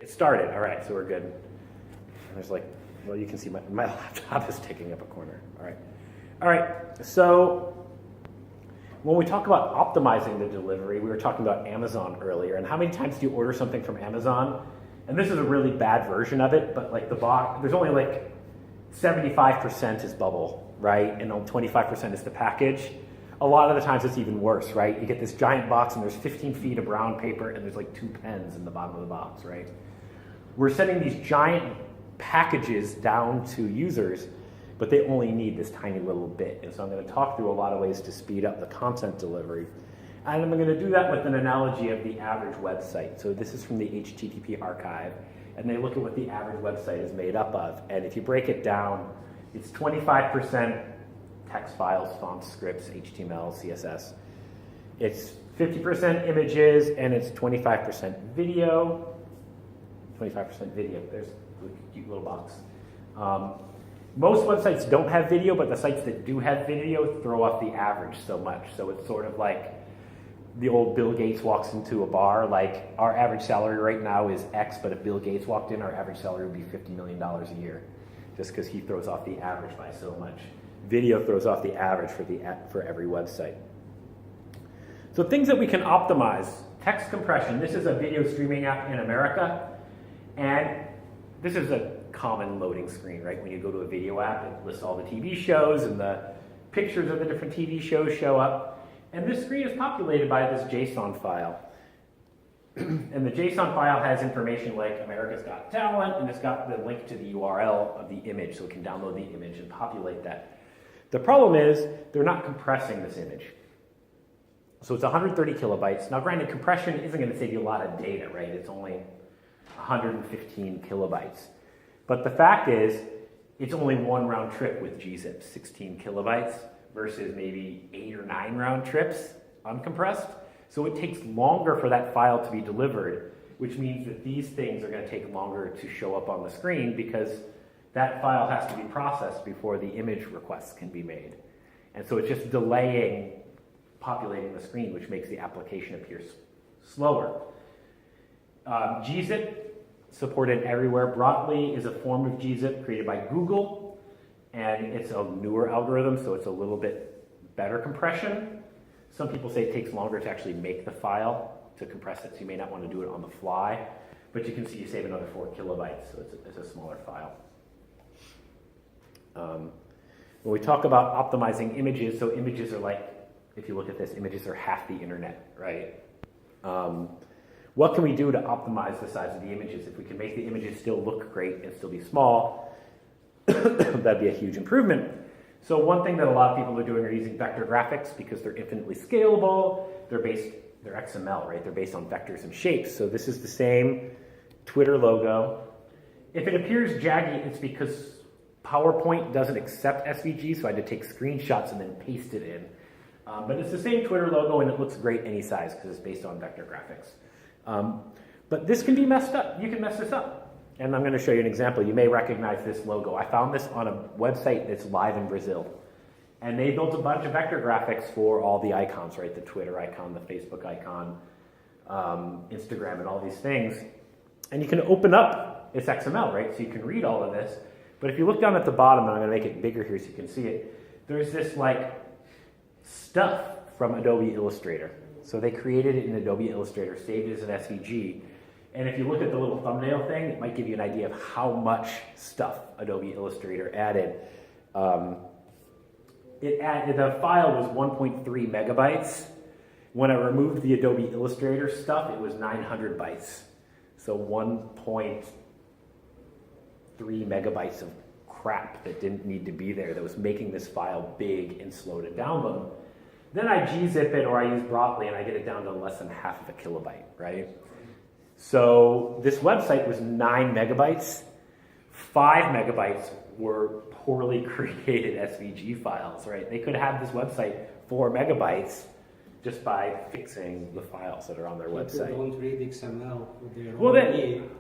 It started. All right, so we're good. There's like, well, you can see my laptop is taking up a corner. All right, so when we talk about optimizing the delivery, we were talking about Amazon earlier, and how many times do you order something from Amazon? And this is a really bad version of it, but like the box, there's only like 75% is bubble, right? And only 25% is the package. A lot of the times it's even worse, right? You get this giant box and there's 15 feet of brown paper and there's like 2 pens in the bottom of the box, right? We're sending these giant packages down to users, but they only need this tiny little bit. And so I'm going to talk through a lot of ways to speed up the content delivery. And I'm going to do that with an analogy of the average website. So this is from the HTTP archive, and they look at what the average website is made up of. And if you break it down, it's 25% text files, fonts, scripts, HTML, CSS. It's 50% images, and it's 25% video. 25% video. There's a cute little box. Most websites don't have video, but the sites that do have video throw off the average so much. So it's sort of like the old Bill Gates walks into a bar, like our average salary right now is X, but if Bill Gates walked in, our average salary would be $50 million a year, just because he throws off the average by so much. Video throws off the average for every website. So things that we can optimize: text compression. This is a video streaming app in America, and this is a common loading screen, right? When you go to a video app, it lists all the TV shows and the pictures of the different TV shows show up. And this screen is populated by this JSON file. And the JSON file has information like America's Got Talent, and it's got the link to the URL of the image, so it can download the image and populate that. The problem is they're not compressing this image. So it's 130 kilobytes. Now granted, compression isn't going to save you a lot of data, right? It's only 115 kilobytes. But the fact is, it's only one round trip with gzip, 16 kilobytes, versus maybe 8 or 9 round trips uncompressed. So it takes longer for that file to be delivered, which means that these things are going to take longer to show up on the screen because that file has to be processed before the image requests can be made. And so it's just delaying populating the screen, which makes the application appear slower. Gzip, supported everywhere. Brotli is a form of gzip created by Google, and it's a newer algorithm, so it's a little bit better compression. Some people say it takes longer to actually make the file to compress it, so you may not want to do it on the fly, but you can see you save another 4 kilobytes, so it's a smaller file. When we talk about optimizing images, so images are like, if you look at this, images are half the internet, right? What can we do to optimize the size of the images? If we can make the images still look great and still be small, that'd be a huge improvement. So one thing that a lot of people are doing are using vector graphics because they're infinitely scalable. They're XML, right? They're based on vectors and shapes. So this is the same Twitter logo. If it appears jaggy, it's because PowerPoint doesn't accept SVG, so I had to take screenshots and then paste it in. But it's the same Twitter logo, and it looks great any size because it's based on vector graphics. But this can be messed up. You can mess this up. And I'm going to show you an example. You may recognize this logo. I found this on a website that's live in Brazil. And they built a bunch of vector graphics for all the icons, right? The Twitter icon, the Facebook icon, Instagram, and all these things. And you can open up, it's XML, right? So you can read all of this. But if you look down at the bottom, and I'm going to make it bigger here so you can see it, there's this like stuff from Adobe Illustrator. So they created it in Adobe Illustrator, saved it as an SVG. And if you look at the little thumbnail thing, it might give you an idea of how much stuff Adobe Illustrator added. The file was 1.3 megabytes. When I removed the Adobe Illustrator stuff, it was 900 bytes. So 1.3 megabytes of crap that didn't need to be there, that was making this file big and slow to download. Then I gzip it, or I use Brotli, and I get it down to less than half of a kilobyte, right? So this website was 9 megabytes. 5 megabytes were poorly created SVG files, right? They could have this website 4 megabytes just by fixing the files that are on their website. Don't read XML.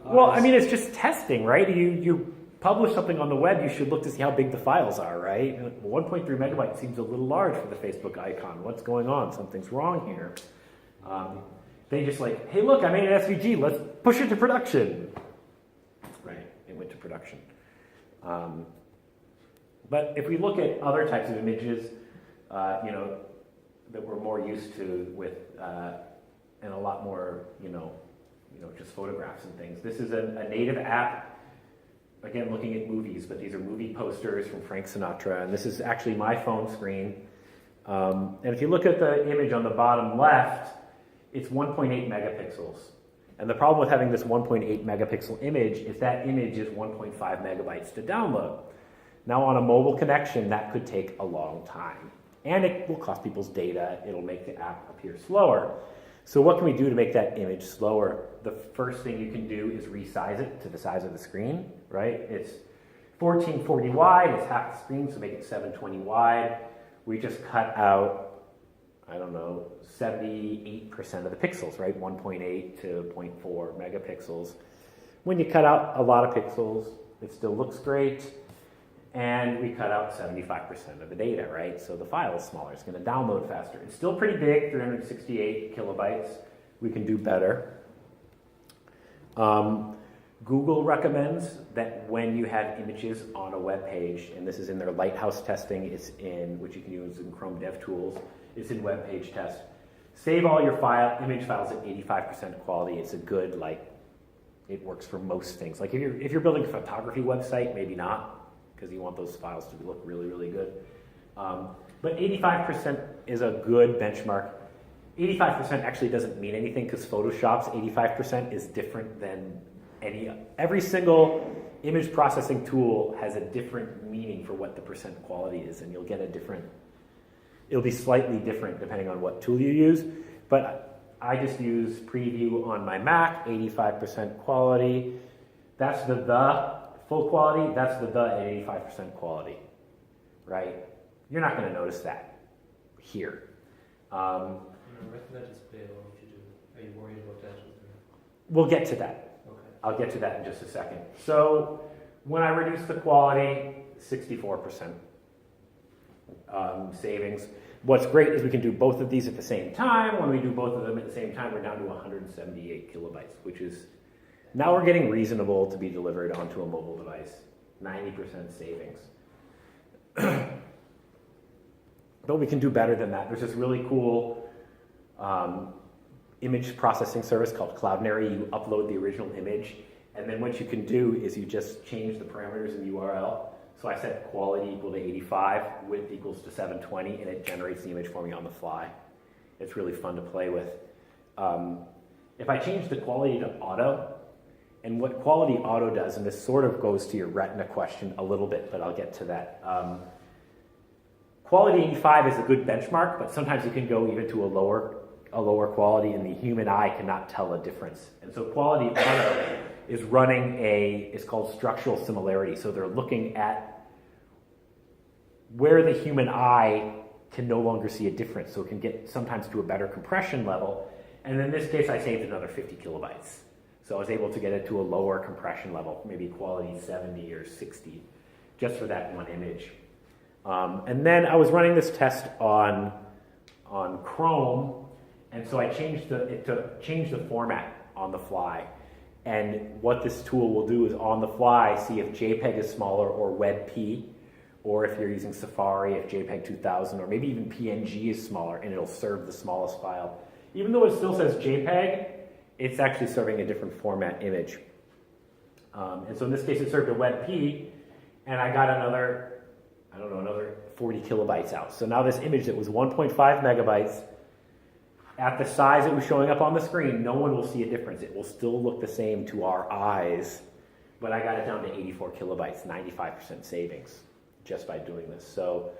Well, I mean, it's just testing, right? You publish something on the web, you should look to see how big the files are, right? 1.3 megabytes seems a little large for the Facebook icon. What's going on? Something's wrong here. They just like, hey, look, I made an SVG. Let's push it to production. production. But if we look at other types of images, that we're more used to with, and a lot more, just photographs and things. This is a native app, again, looking at movies, but these are movie posters from Frank Sinatra, and this is actually my phone screen. And if you look at the image on the bottom left, it's 1.8 megapixels. And the problem with having this 1.8 megapixel image is that image is 1.5 megabytes to download. Now on a mobile connection, that could take a long time. And it will cost people's data. It'll make the app appear slower. So what can we do to make that image slower? The first thing you can do is resize it to the size of the screen, right? It's 1440 wide, it's half the screen, so make it 720 wide. We just cut out, 78% of the pixels, right? 1.8 to 0.4 megapixels. When you cut out a lot of pixels, it still looks great. And we cut out 75% of the data, right? So the file is smaller. It's going to download faster. It's still pretty big, 368 kilobytes. We can do better. Google recommends that when you have images on a web page, and this is in their Lighthouse testing, it's in, which you can use in Chrome DevTools, it's in web page test. Save all your image files at 85% quality. It's a good, it works for most things. Like if you're building a photography website, maybe not, because you want those files to look really, really good. But 85% is a good benchmark. 85% actually doesn't mean anything because Photoshop's 85% is different than every single image processing tool has a different meaning for what the percent quality is, and you'll get it'll be slightly different depending on what tool you use. But I just use Preview on my Mac, 85% quality. That's the full quality, that's the at 85% quality, right? You're not going to notice that here. Retina display, what would you do? Are you worried about that? We'll get to that. Okay. I'll get to that in just a second. So when I reduce the quality, 64% savings. What's great is we can do both of these at the same time. When we do both of them at the same time, we're down to 178 kilobytes, which is, now we're getting reasonable to be delivered onto a mobile device. 90% savings. But we can do better than that. There's this really cool image processing service called Cloudinary. You upload the original image, and then what you can do is you just change the parameters in the URL. So I set quality equal to 85, width equals to 720, and it generates the image for me on the fly. It's really fun to play with. If I change the quality to auto, and what quality auto does, and this sort of goes to your retina question a little bit, but I'll get to that. Quality 85 is a good benchmark, but sometimes you can go even to a lower quality, and the human eye cannot tell a difference. And so quality auto is running it's called structural similarity. So they're looking at where the human eye can no longer see a difference. So it can get sometimes to a better compression level. And in this case, I saved another 50 kilobytes. So I was able to get it to a lower compression level, maybe quality 70 or 60, just for that one image. And then I was running this test on Chrome, and so I changed the format on the fly. And what this tool will do is on the fly see if JPEG is smaller or WebP, or if you're using Safari, if JPEG 2000, or maybe even PNG is smaller, and it'll serve the smallest file. Even though it still says JPEG, it's actually serving a different format image. And so in this case, it served a WebP, and I got another 40 kilobytes out. So now this image that was 1.5 megabytes, at the size it was showing up on the screen, no one will see a difference. It will still look the same to our eyes, but I got it down to 84 kilobytes, 95% savings just by doing this. So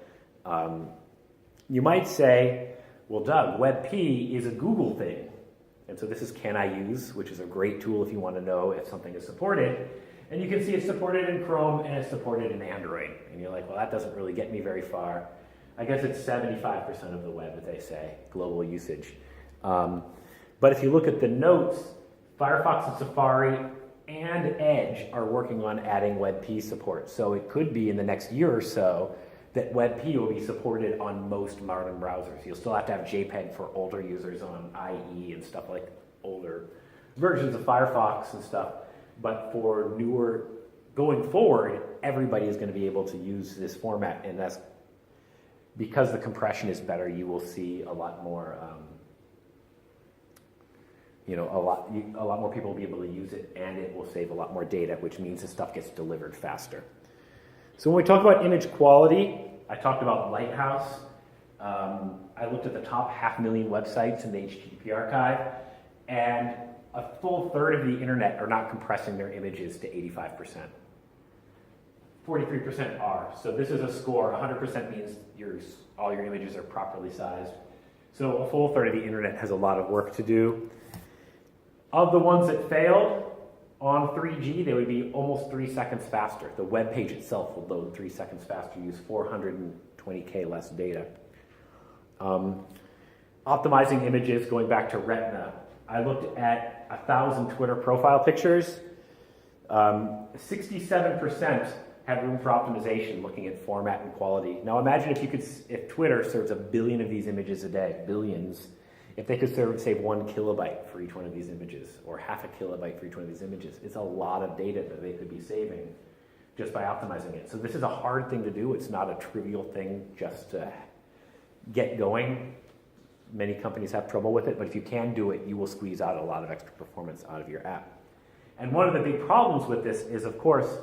you might say, well, Doug, WebP is a Google thing. And so this is Can I Use, which is a great tool if you want to know if something is supported. And you can see it's supported in Chrome and it's supported in Android. And you're like, well, that doesn't really get me very far. I guess it's 75% of the web, as they say, global usage. But if you look at the notes, Firefox and Safari and Edge are working on adding WebP support. So it could be in the next year or so that WebP will be supported on most modern browsers. You'll still have to have JPEG for older users on IE and stuff like older versions of Firefox and stuff. But for going forward, everybody is going to be able to use this format, and that's because the compression is better. You will see a lot more, a lot more people will be able to use it, and it will save a lot more data, which means the stuff gets delivered faster. So when we talk about image quality, I talked about Lighthouse. I looked at the top 500,000 websites in the HTTP archive, and a full third of the internet are not compressing their images to 85%. 43% are. So this is a score. 100% means all your images are properly sized. So a full third of the internet has a lot of work to do. Of the ones that failed on 3G, they would be almost 3 seconds faster. The web page itself will load 3 seconds faster, use 420K less data. Optimizing images, going back to Retina. I looked at 1,000 Twitter profile pictures. 67% have room for optimization, looking at format and quality. Now imagine if Twitter serves 1 billion of these images a day, billions, if they could save 1 kilobyte for each one of these images, or half a kilobyte for each one of these images. It's a lot of data that they could be saving just by optimizing it. So this is a hard thing to do. It's not a trivial thing just to get going. Many companies have trouble with it, but if you can do it, you will squeeze out a lot of extra performance out of your app. And one of the big problems with this is, of course,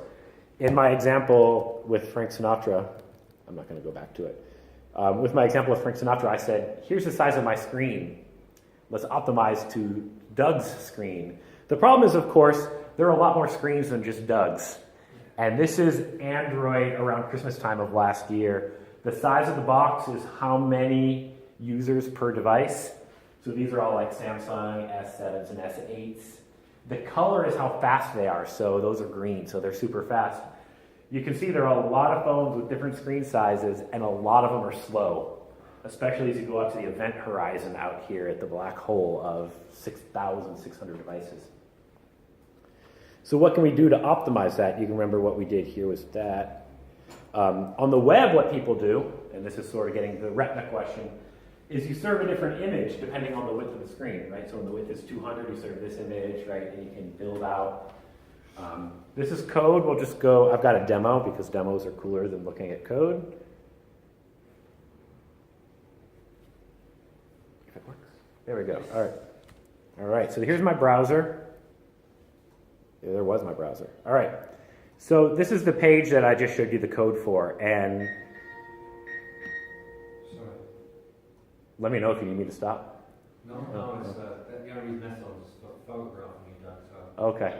in my example with Frank Sinatra, I'm not going to go back to it. With my example of Frank Sinatra, I said, here's the size of my screen. Let's optimize to Doug's screen. The problem is, of course, there are a lot more screens than just Doug's. And this is Android around Christmas time of last year. The size of the box is how many users per device. So these are all like Samsung S7s and S8s. The color is how fast they are. So those are green, so they're super fast. You can see there are a lot of phones with different screen sizes, and a lot of them are slow, especially as you go out to the event horizon out here at the black hole of 6,600 devices. So what can we do to optimize that? You can remember what we did here was that. On the web, what people do, and this is sort of getting to the Retina question, is you serve a different image depending on the width of the screen, right? So when the width is 200, you serve this image, right? And you can build out. This is code. We'll just go, I've got a demo because demos are cooler than looking at code. If it works. There we go. All right. All right, so here's my browser. Yeah, there was my browser. All right. So this is the page that I just showed you the code for, and let me know if you need me to stop. No, it's the only reason that's on photographing you, Doug. So. Okay.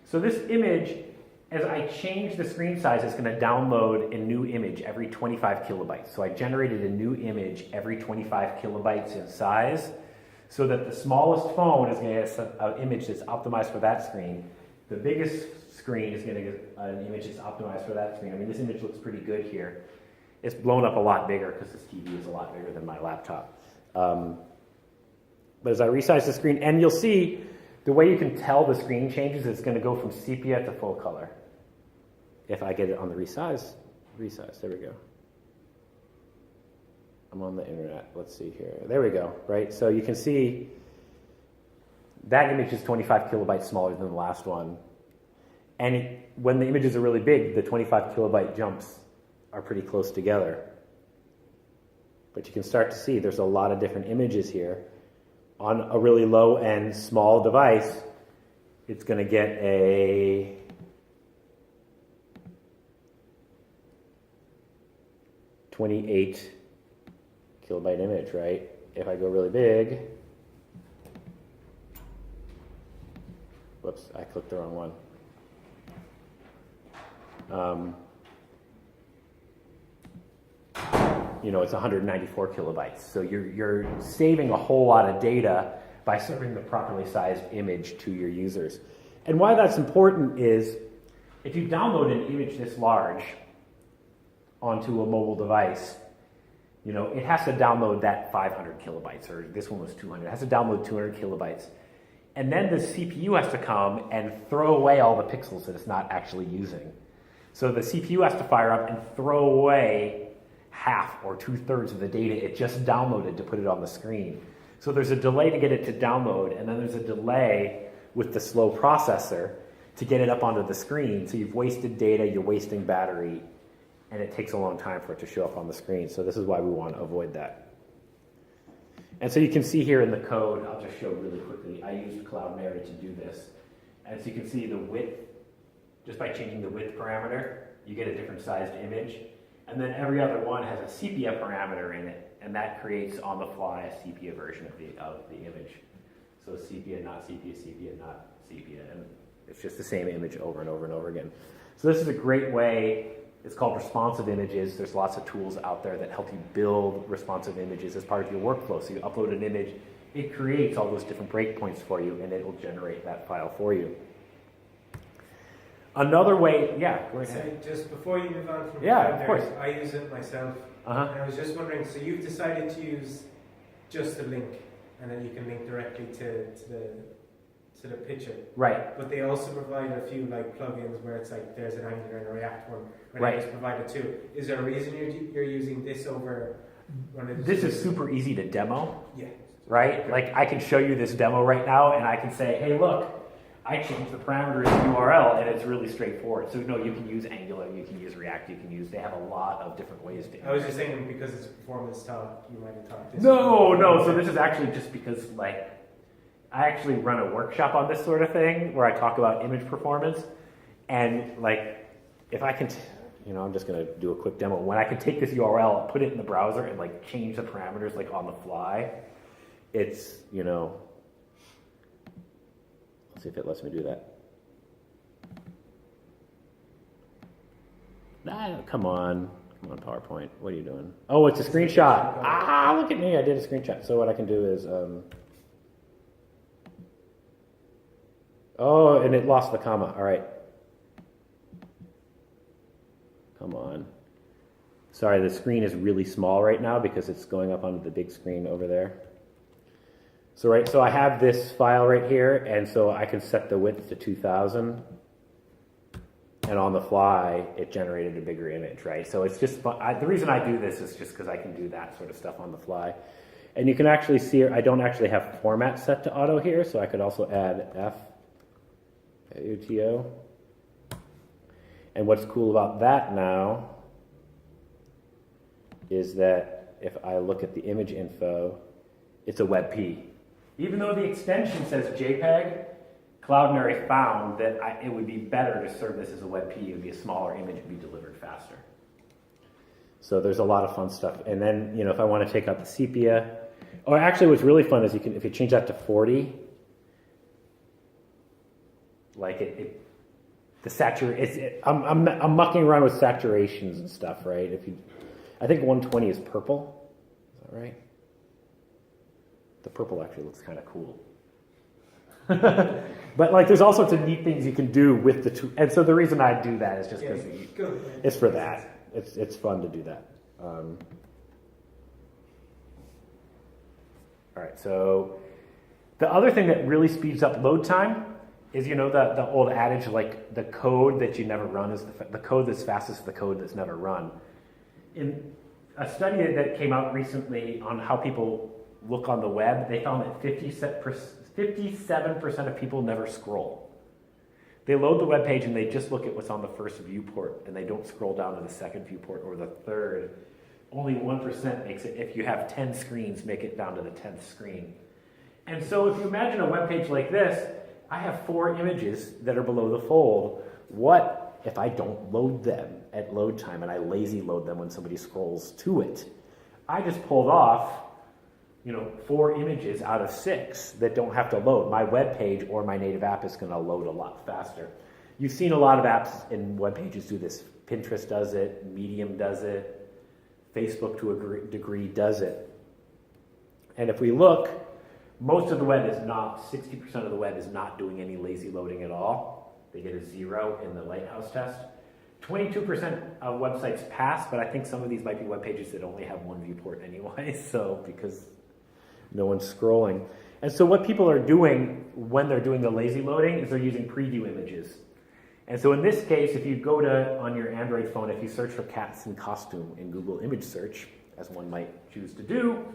So this image, as I change the screen size, it's going to download a new image every 25 kilobytes. So I generated a new image every 25 kilobytes in size, so that the smallest phone is going to get an image that's optimized for that screen. The biggest screen is going to get an image that's optimized for that screen. I mean, this image looks pretty good here. It's blown up a lot bigger because this TV is a lot bigger than my laptop. But as I resize the screen, and you'll see the way you can tell the screen changes, it's going to go from sepia to full color. If I get it on the resize, there we go. I'm on the internet. Let's see here. There we go, right? So you can see that image is 25 kilobytes smaller than the last one. And when the images are really big, the 25 kilobyte jumps are pretty close together. But you can start to see there's a lot of different images here. On a really low-end small device, it's going to get a .28 kilobyte image, right? If I go really big, whoops, I clicked the wrong one. It's 194 kilobytes. So you're saving a whole lot of data by serving the properly sized image to your users. And why that's important is if you download an image this large onto a mobile device, it has to download that 500 kilobytes, or this one was 200. It has to download 200 kilobytes. And then the CPU has to come and throw away all the pixels that it's not actually using. So the CPU has to fire up and throw away half or 2/3 of the data it just downloaded to put it on the screen. So there's a delay to get it to download, and then there's a delay with the slow processor to get it up onto the screen. So you've wasted data, you're wasting battery, and it takes a long time for it to show up on the screen. So this is why we want to avoid that. And so you can see here in the code, I'll just show really quickly, I used Cloudinary to do this. And so you can see the width, just by changing the width parameter, you get a different sized image. And then every other one has a sepia parameter in it, and that creates on the fly a sepia version of the image. So sepia, not sepia, sepia, not sepia. And it's just the same image over and over and over again. So this is a great way. It's called responsive images. There's lots of tools out there that help you build responsive images as part of your workflow. So you upload an image, it creates all those different breakpoints for you, and it will generate that file for you. Another way, yeah, go ahead. So just before you move on from of course. I use it myself. Uh-huh. And I was just wondering, so you've decided to use just a link, and then you can link directly to the picture. Right. But they also provide a few like plugins where it's like there's an Angular and a React one, where Right. they just provide it too. Is there a reason you're using this over one of the This is super easy to demo, Yeah. right? Like I can show you this demo right now, and I can say, hey, look, I changed the parameters in the URL, and it's really straightforward. So no, you can use Angular, you can use React, they have a lot of different ways to. I was just thinking because it's a performance talk, you might have talked this. No, so this is actually just because like I actually run a workshop on this sort of thing where I talk about image performance, and like if I can, I'm just gonna do a quick demo. When I can take this URL, put it in the browser, and like change the parameters like on the fly, it's Let's see if it lets me do that. Come on PowerPoint. What are you doing? Oh, it's a screenshot. Look at me. I did a screenshot. So what I can do is, oh, and it lost the comma. All right. Come on. Sorry, the screen is really small right now because it's going up onto the big screen over there. So I have this file right here, and so I can set the width to 2000, and on the fly, it generated a bigger image, right? So it's just fun. The reason I do this is just because I can do that sort of stuff on the fly. And you can actually see, I don't actually have format set to auto here, so I could also add FUTO. And what's cool about that now is that if I look at the image info, it's a WebP. Even though the extension says JPEG, Cloudinary found that it would be better to serve this as a WebP. It would be a smaller image and be delivered faster. So there's a lot of fun stuff. And then, if I want to take out the sepia, or actually what's really fun is if you change that to 40, like I'm mucking around with saturations and stuff, right? I think 120 is purple. Is that right? The purple actually looks kind of cool. But like there's all sorts of neat things you can do with the two. And so the reason I do that is just because it's for that. It's fun to do that. All right, so the other thing that really speeds up load time is, the old adage, like the code that you never run is the code that's fastest is the code that's never run. In a study that came out recently on how people look on the web, they found that 57% of people never scroll. They load the web page and they just look at what's on the first viewport, and they don't scroll down to the second viewport or the third. Only 1% makes it, if you have 10 screens, make it down to the 10th screen. And so if you imagine a web page like this, I have 4 images that are below the fold. What if I don't load them at load time and I lazy load them when somebody scrolls to it? I just pulled off 4 images out of 6 that don't have to load. My web page or my native app is going to load a lot faster. You've seen a lot of apps and web pages do this. Pinterest does it, Medium does it, Facebook to a degree does it. And if we look, most of the web is not, 60% of the web is not doing any lazy loading at all. They get a 0 in the Lighthouse test. 22% of websites pass, but I think some of these might be web pages that only have one viewport anyway, so because no one's scrolling. And so what people are doing when they're doing the lazy loading is they're using preview images. And so in this case, if you go on your Android phone, if you search for cats in costume in Google image search, as one might choose to do,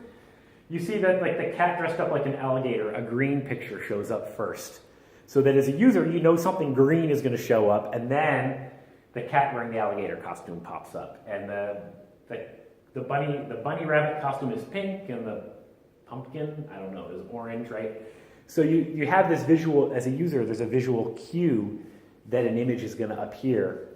you see that like the cat dressed up like an alligator, a green picture shows up first. So that as a user, you know something green is going to show up, and then the cat wearing the alligator costume pops up, and the bunny rabbit costume is pink, and the pumpkin, I don't know, is orange, right? So you have this visual, as a user, there's a visual cue that an image is going to appear.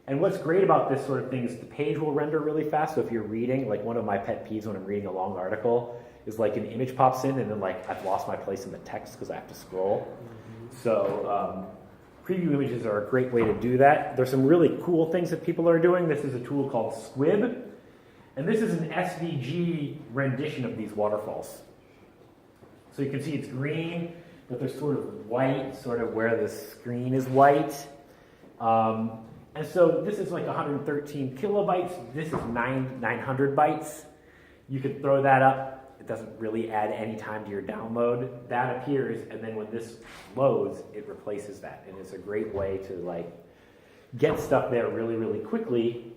And what's great about this sort of thing is the page will render really fast. So if you're reading, like one of my pet peeves when I'm reading a long article is like an image pops in and then like I've lost my place in the text because I have to scroll. So preview images are a great way to do that. There's some really cool things that people are doing. This is a tool called Squib. And this is an SVG rendition of these waterfalls. So you can see it's green, but there's sort of white, sort of where the screen is white. And so this is like 113 kilobytes. This is 900 bytes. You could throw that up. It doesn't really add any time to your download. That appears, and then when this loads, it replaces that. And it's a great way to like get stuff there really, really quickly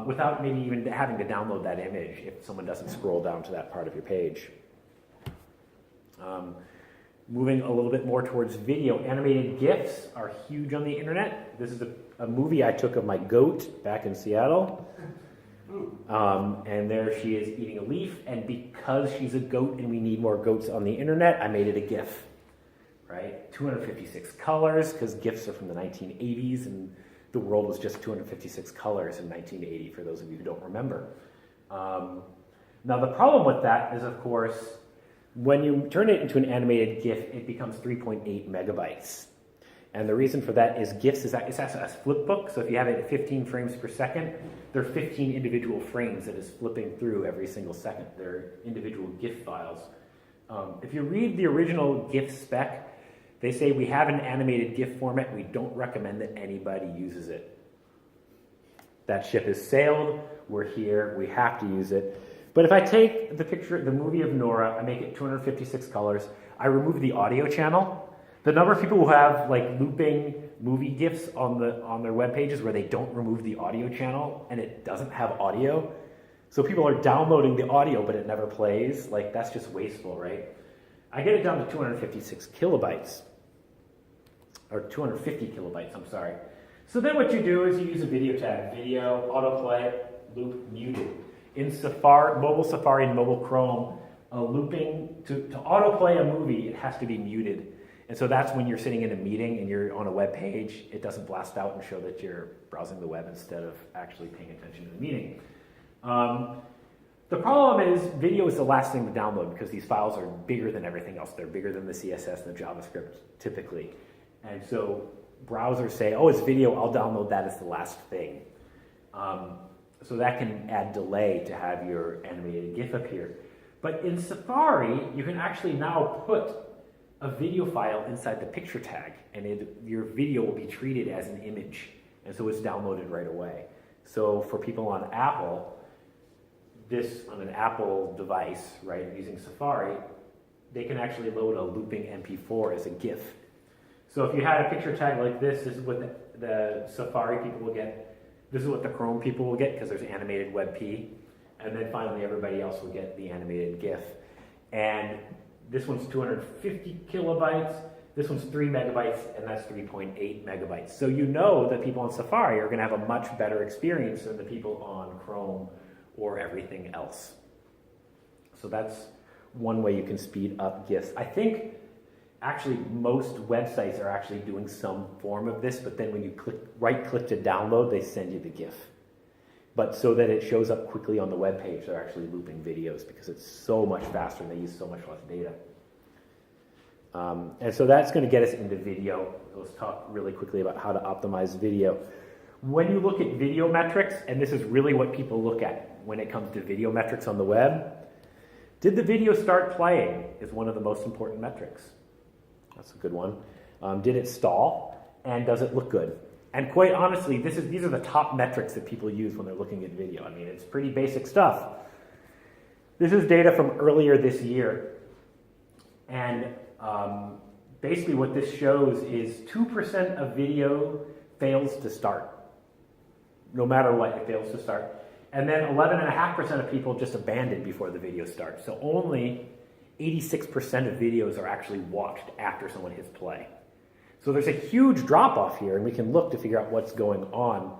without maybe even having to download that image if someone doesn't scroll down to that part of your page. Moving a little bit more towards video, animated GIFs are huge on the internet. This is a movie I took of my goat back in Seattle. And there she is eating a leaf, and because she's a goat and we need more goats on the internet, I made it a GIF, right? 256 colors, because GIFs are from the 1980s, and the world was just 256 colors in 1980, for those of you who don't remember. Now the problem with that is, of course, when you turn it into an animated GIF, it becomes 3.8 megabytes. And the reason for that is GIFs is it's a flip book, so if you have it at 15 frames per second, there are 15 individual frames that is flipping through every single second. They're individual GIF files. If you read the original GIF spec, they say we have an animated GIF format, we don't recommend that anybody uses it. That ship has sailed, we're here, we have to use it. But if I take the movie of Nora, I make it 256 colors, I remove the audio channel, the number of people who have like looping movie GIFs on their web pages where they don't remove the audio channel and it doesn't have audio. So people are downloading the audio but it never plays. Like that's just wasteful, right? I get it down to 256 kilobytes. Or 250 kilobytes, I'm sorry. So then what you do is you use a video tag. Video, autoplay, loop, muted. In Safari, mobile Safari and mobile Chrome, to autoplay a movie, it has to be muted. And so that's when you're sitting in a meeting and you're on a web page, it doesn't blast out and show that you're browsing the web instead of actually paying attention to the meeting. The problem is video is the last thing to download because these files are bigger than everything else. They're bigger than the CSS and the JavaScript typically. And so browsers say, oh, it's video, I'll download that as the last thing. So that can add delay to have your animated GIF appear. But in Safari, you can actually now put a video file inside the picture tag, and your video will be treated as an image, and so it's downloaded right away. So for people on Apple, on an Apple device, right, using Safari, they can actually load a looping MP4 as a GIF. So if you had a picture tag like this is what the Safari people will get. This is what the Chrome people will get because there's animated WebP. And then finally everybody else will get the animated GIF. And this one's 250 kilobytes, this one's 3 megabytes, and that's 3.8 megabytes. So you know that people on Safari are going to have a much better experience than the people on Chrome or everything else. So that's one way you can speed up GIFs. I think actually most websites are actually doing some form of this, but then when you right-click to download, they send you the GIF. But so that it shows up quickly on the web page, they're actually looping videos because it's so much faster and they use so much less data. And so that's going to get us into video. Let's talk really quickly about how to optimize video. When you look at video metrics, and this is really what people look at when it comes to video metrics on the web, did the video start playing is one of the most important metrics. That's a good one. Did it stall? And does it look good? And quite honestly, these are the top metrics that people use when they're looking at video. I mean, it's pretty basic stuff. This is data from earlier this year. And basically what this shows is 2% of video fails to start. No matter what, it fails to start. And then 11.5% of people just abandon before the video starts. So only 86% of videos are actually watched after someone hits play. So there's a huge drop off here, and we can look to figure out what's going on.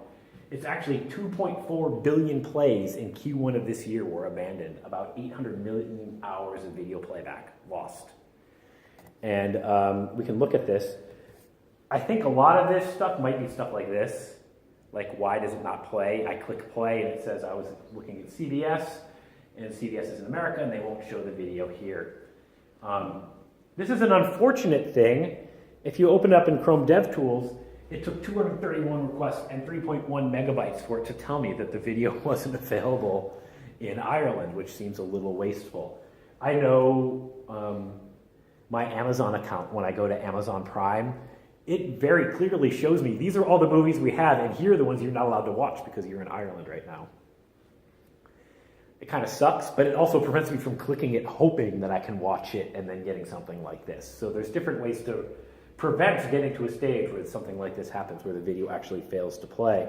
It's actually 2.4 billion plays in Q1 of this year were abandoned, about 800 million hours of video playback lost. And we can look at this. I think a lot of this stuff might be stuff like this, like why does it not play? I click play and it says I was looking at CBS, and CBS is in America, and they won't show the video here. This is an unfortunate thing. If you open it up in Chrome DevTools, it took 231 requests and 3.1 megabytes for it to tell me that the video wasn't available in Ireland, which seems a little wasteful. I know my Amazon account, when I go to Amazon Prime, it very clearly shows me these are all the movies we have, and here are the ones you're not allowed to watch because you're in Ireland right now. It kind of sucks, but it also prevents me from clicking it hoping that I can watch it and then getting something like this. So there's different ways to prevent getting to a stage where something like this happens, where the video actually fails to play.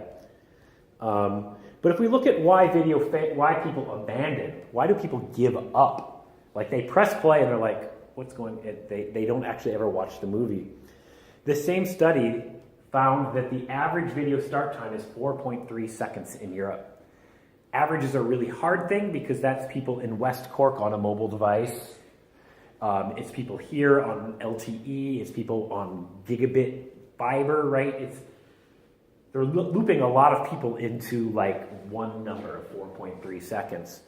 But if we look at why why people abandon, why do people give up? Like they press play and they're like, what's going on? They don't actually ever watch the movie. The same study found that the average video start time is 4.3 seconds in Europe. Average is a really hard thing because that's people in West Cork on a mobile device. It's people here on LTE. It's people on gigabit fiber, right? They're looping a lot of people into like one number of 4.3 seconds.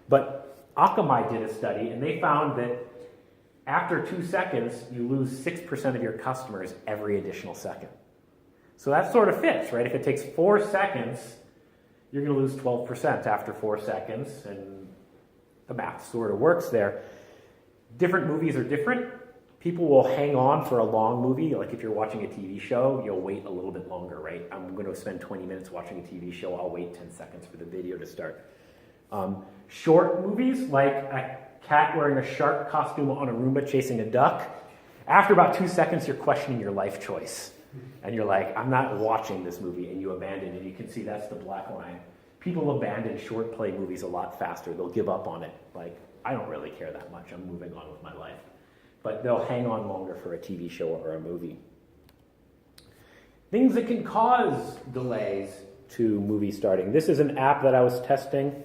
But Akamai did a study, and they found that after 2 seconds, you lose 6% of your customers every additional second. So that sort of fits, right? If it takes 4 seconds, you're going to lose 12% after 4 seconds, and the math sort of works there. Different movies are different. People will hang on for a long movie. Like if you're watching a TV show, you'll wait a little bit longer, right? I'm going to spend 20 minutes watching a TV show. I'll wait 10 seconds for the video to start. Short movies, like a cat wearing a shark costume on a Roomba chasing a duck, after about 2 seconds, you're questioning your life choice. And you're like, I'm not watching this movie, and you abandon it. You can see that's the black line. People abandon short play movies a lot faster. They'll give up on it. Like, I don't really care that much. I'm moving on with my life. But they'll hang on longer for a TV show or a movie. Things that can cause delays to movie starting. This is an app that I was testing.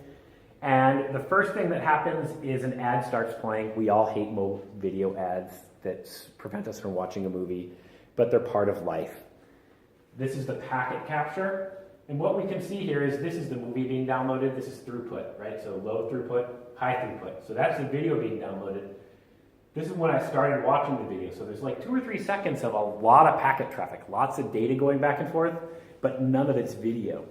And the first thing that happens is an ad starts playing. We all hate video ads that prevent us from watching a movie, but they're part of life. This is the packet capture. And what we can see here is this is the movie being downloaded. This is throughput, right? So low throughput, high throughput. So that's the video being downloaded. This is when I started watching the video. So there's like 2 or 3 seconds of a lot of packet traffic, lots of data going back and forth, but none of it's video.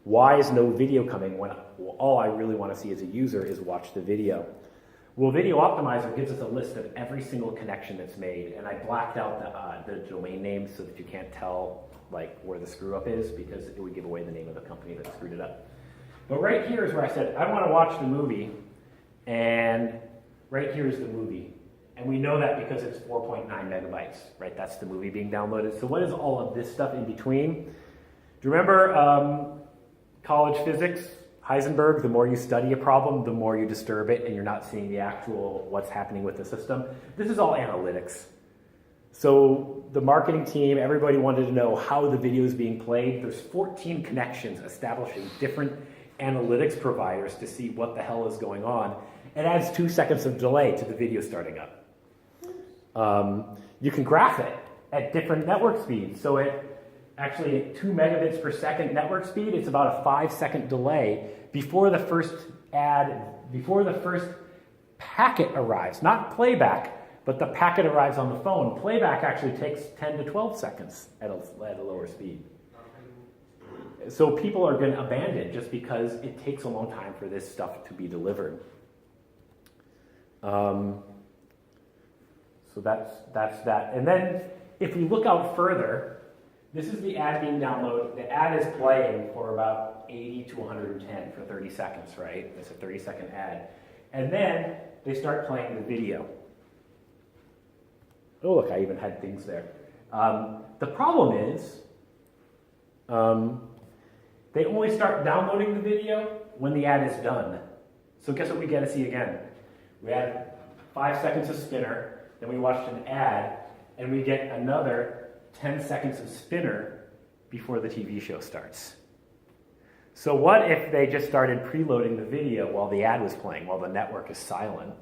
Why is no video coming when all I really want to see as a user is watch the video? Well, Video Optimizer gives us a list of every single connection that's made, and I blacked out the domain name so that you can't tell like where the screw up is, because it would give away the name of the company that screwed it up. But right here is where I said, I want to watch the movie, and right here is the movie. And we know that because it's 4.9 megabytes, right? That's the movie being downloaded. So what is all of this stuff in between? Do you remember college physics? Heisenberg, the more you study a problem, the more you disturb it, and you're not seeing the actual what's happening with the system. This is all analytics. So the marketing team, everybody wanted to know how the video is being played. There's 14 connections establishing different analytics providers to see what the hell is going on. It adds 2 seconds of delay to the video starting up. You can graph it at different network speeds. So actually at 2 megabits per second network speed, it's about a 5-second delay before the first packet arrives. Not playback, but the packet arrives on the phone. Playback actually takes 10 to 12 seconds at a lower speed. So people are going to abandon just because it takes a long time for this stuff to be delivered. So that's that. And then if we look out further, this is the ad being downloaded. The ad is playing for about 80 to 110 for 30 seconds, right? It's a 30-second ad. And then they start playing the video. Oh, look, I even had things there. The problem is they only start downloading the video when the ad is done. So guess what we get to see again? We had 5 seconds of spinner, then we watched an ad, and we get another 10 seconds of spinner before the TV show starts. So what if they just started preloading the video while the ad was playing, while the network is silent,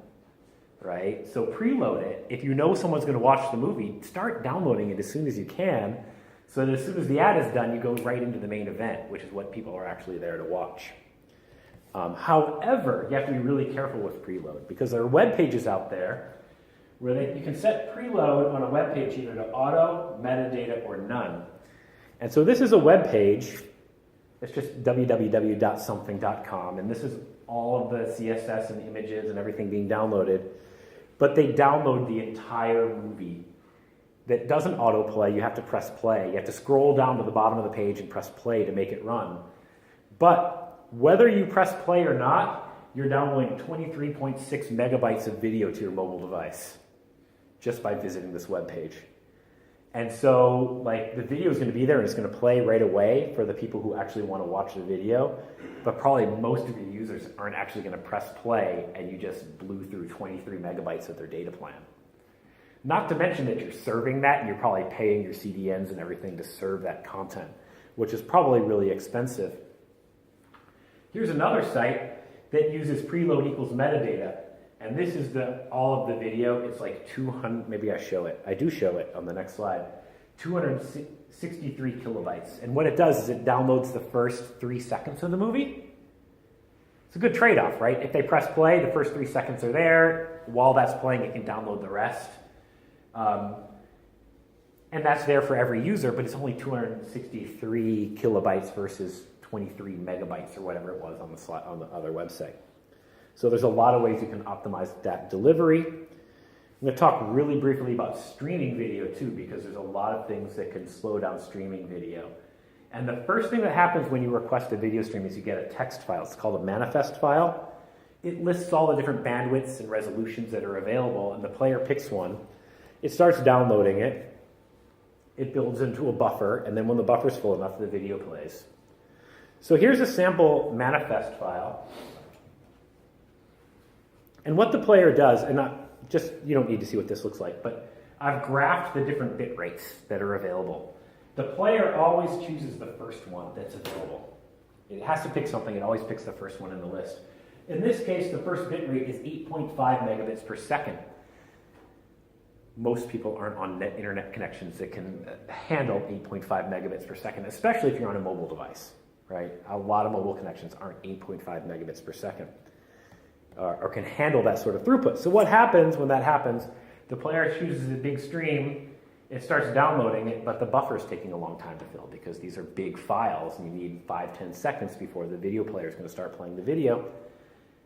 right? So preload it. If you know someone's going to watch the movie, start downloading it as soon as you can, so that as soon as the ad is done, you go right into the main event, which is what people are actually there to watch. However, you have to be really careful with preload, because there are web pages out there where you can set preload on a web page either to auto, metadata, or none. And so this is a web page. It's just www.something.com, and this is all of the CSS and images and everything being downloaded. But they download the entire movie. That doesn't autoplay. You have to press play. You have to scroll down to the bottom of the page and press play to make it run. But whether you press play or not, you're downloading 23.6 megabytes of video to your mobile device just by visiting this web page. And so, like, the video is going to be there and it's going to play right away for the people who actually want to watch the video. But probably most of your users aren't actually going to press play, and you just blew through 23 megabytes of their data plan. Not to mention that you're serving that, and you're probably paying your CDNs and everything to serve that content, which is probably really expensive. Here's another site that uses preload equals metadata. And this is all of the video. It's like 200, maybe I show it. I do show it on the next slide. 263 kilobytes. And what it does is it downloads the first 3 seconds of the movie. It's a good trade-off, right? If they press play, the first 3 seconds are there. While that's playing, it can download the rest. And that's there for every user, but it's only 263 kilobytes versus 23 megabytes or whatever it was on the other website. So there's a lot of ways you can optimize that delivery. I'm going to talk really briefly about streaming video too, because there's a lot of things that can slow down streaming video. And the first thing that happens when you request a video stream is you get a text file. It's called a manifest file. It lists all the different bandwidths and resolutions that are available, and the player picks one. It starts downloading it. It builds into a buffer, and then when the buffer's full enough, the video plays. So here's a sample manifest file. And what the player does, and you don't need to see what this looks like, but I've graphed the different bit rates that are available. The player always chooses the first one that's available. It has to pick something, it always picks the first one in the list. In this case, the first bit rate is 8.5 megabits per second. Most people aren't on internet connections that can handle 8.5 megabits per second, especially if you're on a mobile device, right? A lot of mobile connections aren't 8.5 megabits per second. Or can handle that sort of throughput. So what happens when that happens, the player chooses a big stream, it starts downloading it, but the buffer is taking a long time to fill because these are big files and you need 5-10 seconds before the video player is going to start playing the video.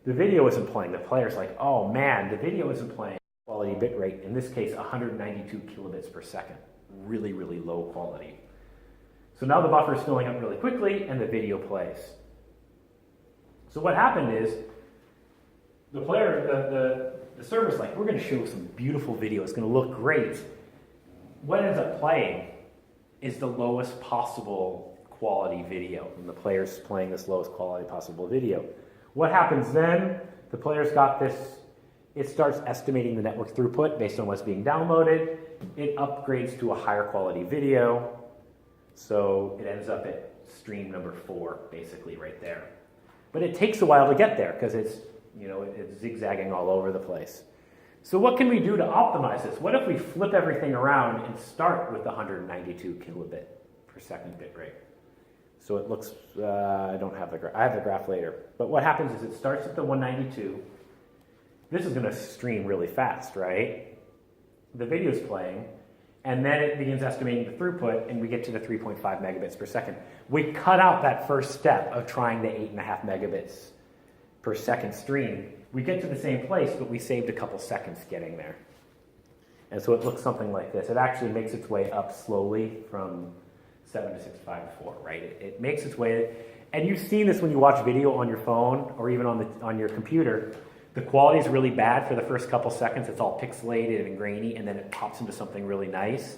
The video isn't playing. The player's like, oh man, the video isn't playing. Quality bit rate, in this case, 192 kilobits per second. Really, really low quality. So now the buffer is filling up really quickly and the video plays. So what happened is, the player, the server's like, we're going to show some beautiful video. It's going to look great. What ends up playing is the lowest possible quality video. And the player's playing this lowest quality possible video. What happens then? The player's got this. It starts estimating the network throughput based on what's being downloaded. It upgrades to a higher quality video. So it ends up at stream number 4, basically right there. But it takes a while to get there because it's zigzagging all over the place. So what can we do to optimize this? What if we flip everything around and start with the 192 kilobit per second bit rate? So it looks, I don't have the graph. I have the graph later. But what happens is it starts at the 192. This is going to stream really fast, right? The video's playing. And then it begins estimating the throughput, and we get to the 3.5 megabits per second. We cut out that first step of trying the 8.5 megabits per second stream. We get to the same place, but we saved a couple seconds getting there. And so it looks something like this. It actually makes its way up slowly from 7 to 6.5 to 4, right? It makes its way, and you've seen this when you watch video on your phone or even on your computer. The quality is really bad for the first couple seconds. It's all pixelated and grainy, and then it pops into something really nice.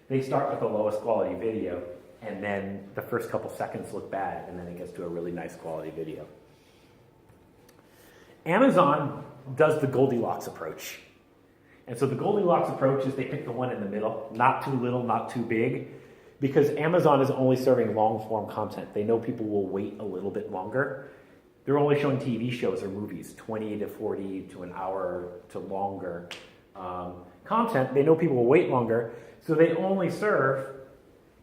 They start with the lowest quality video, and then the first couple seconds look bad, and then it gets to a really nice quality video. Amazon does the Goldilocks approach. And so the Goldilocks approach is they pick the one in the middle, not too little, not too big, because Amazon is only serving long form content. They know people will wait a little bit longer. They're only showing TV shows or movies, 20 to 40 to an hour to longer content. They know people will wait longer, so they only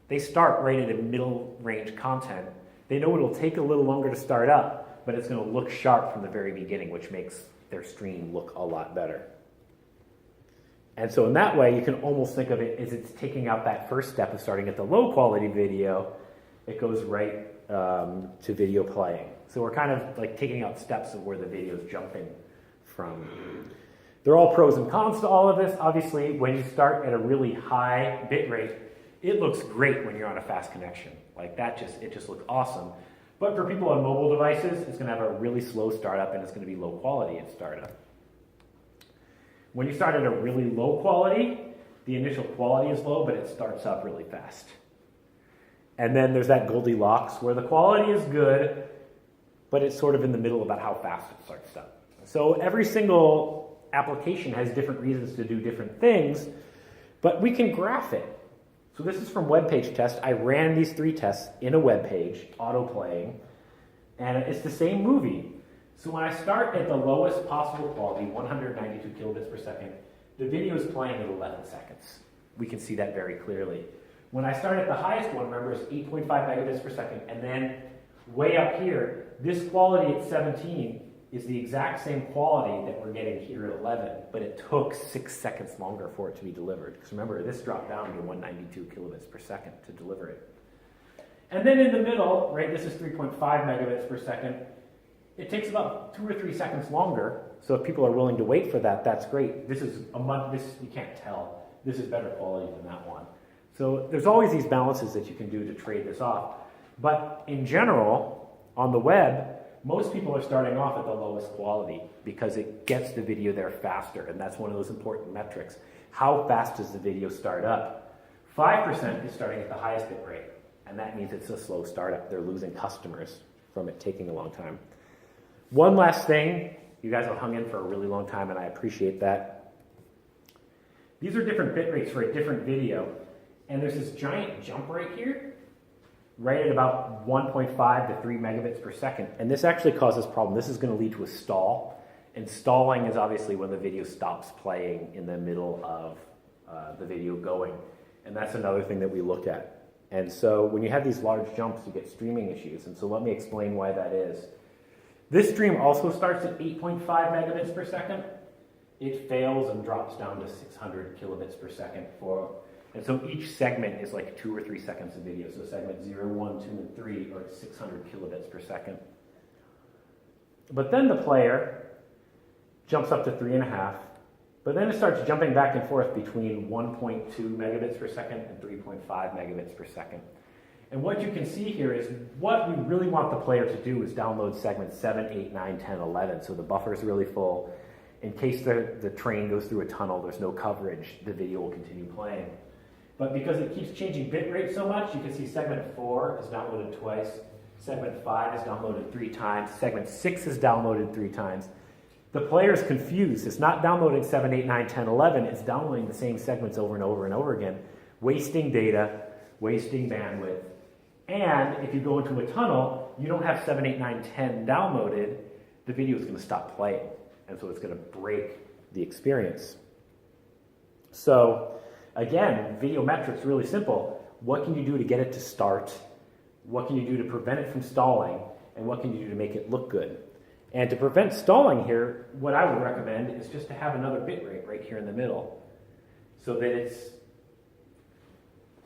they start right at a middle range content. They know it'll take a little longer to start up, but it's going to look sharp from the very beginning, which makes their stream look a lot better. And so in that way, you can almost think of it as it's taking out that first step of starting at the low quality video. It goes right to video playing. So we're kind of like taking out steps of where the video is jumping from. There are all pros and cons to all of this. Obviously, when you start at a really high bit rate, it looks great when you're on a fast connection. Like it just looks awesome. But for people on mobile devices, it's going to have a really slow startup and it's going to be low quality at startup. When you start at a really low quality, the initial quality is low, but it starts up really fast. And then there's that Goldilocks where the quality is good, but it's sort of in the middle about how fast it starts up. So every single application has different reasons to do different things, but we can graph it. So this is from web page test. I ran these 3 tests in a web page, auto-playing, and it's the same movie. So when I start at the lowest possible quality, 192 kilobits per second, the video is playing at 11 seconds. We can see that very clearly. When I start at the highest one, remember, it's 8.5 megabits per second, and then way up here, this quality at 17 is the exact same quality that we're getting here at 11, but it took 6 seconds longer for it to be delivered. Because remember, this dropped down to 192 kilobits per second to deliver it. And then in the middle, right, this is 3.5 megabits per second. It takes about 2 or 3 seconds longer. So if people are willing to wait for that, that's great. This is a month, you can't tell. This is better quality than that one. So there's always these balances that you can do to trade this off. But in general, on the web, most people are starting off at the lowest quality because it gets the video there faster, and that's one of those important metrics. How fast does the video start up? 5% is starting at the highest bit rate, and that means it's a slow startup. They're losing customers from it taking a long time. One last thing, you guys have hung in for a really long time, and I appreciate that. These are different bit rates for a different video, and there's this giant jump right here, right at about 1.5 to 3 megabits per second. And this actually causes problem. This is going to lead to a stall. And stalling is obviously when the video stops playing in the middle of the video going. And that's another thing that we look at. And so when you have these large jumps, you get streaming issues. And so let me explain why that is. This stream also starts at 8.5 megabits per second. It fails and drops down to 600 kilobits per second and so each segment is like 2 or 3 seconds of video. So segment 0, 1, 2, and 3 are 600 kilobits per second. But then the player jumps up to 3.5, but then it starts jumping back and forth between 1.2 megabits per second and 3.5 megabits per second. And what you can see here is what we really want the player to do is download segments 7, 8, 9, 10, 11. So the buffer is really full. In case the train goes through a tunnel, there's no coverage, the video will continue playing. But because it keeps changing bit rate so much, you can see segment 4 is downloaded twice, segment 5 is downloaded 3 times, segment 6 is downloaded 3 times. The player's confused. It's not downloading 7, 8, 9, 10, 11. It's downloading the same segments over and over and over again, wasting data, wasting bandwidth. And if you go into a tunnel, you don't have 7, 8, 9, 10 downloaded, the video is going to stop playing. And so it's going to break the experience. So again, video metrics really simple. What can you do to get it to start? What can you do to prevent it from stalling? And what can you do to make it look good? And to prevent stalling here, what I would recommend is just to have another bit rate right here in the middle. So that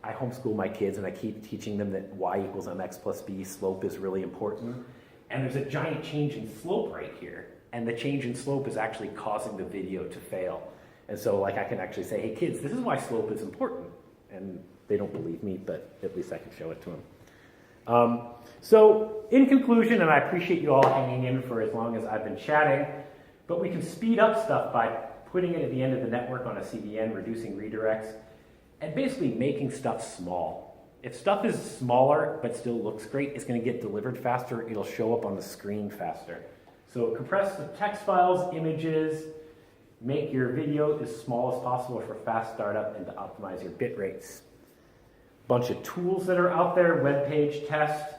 I homeschool my kids and I keep teaching them that y equals mx plus b, slope is really important. And there's a giant change in slope right here. And the change in slope is actually causing the video to fail. And so like I can actually say, hey kids, this is why slope is important. And they don't believe me, but at least I can show it to them. So in conclusion, and I appreciate you all hanging in for as long as I've been chatting, but we can speed up stuff by putting it at the end of the network on a CDN, reducing redirects, and basically making stuff small. If stuff is smaller but still looks great, it's going to get delivered faster. It'll show up on the screen faster. So compress the text files, images, make your video as small as possible for fast startup and to optimize your bit rates. Bunch of tools that are out there, web page test,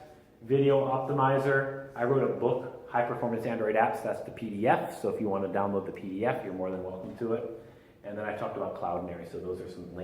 video optimizer. I wrote a book, High Performance Android Apps, that's the PDF. So if you want to download the PDF, you're more than welcome to it. And then I talked about Cloudinary, so those are some links.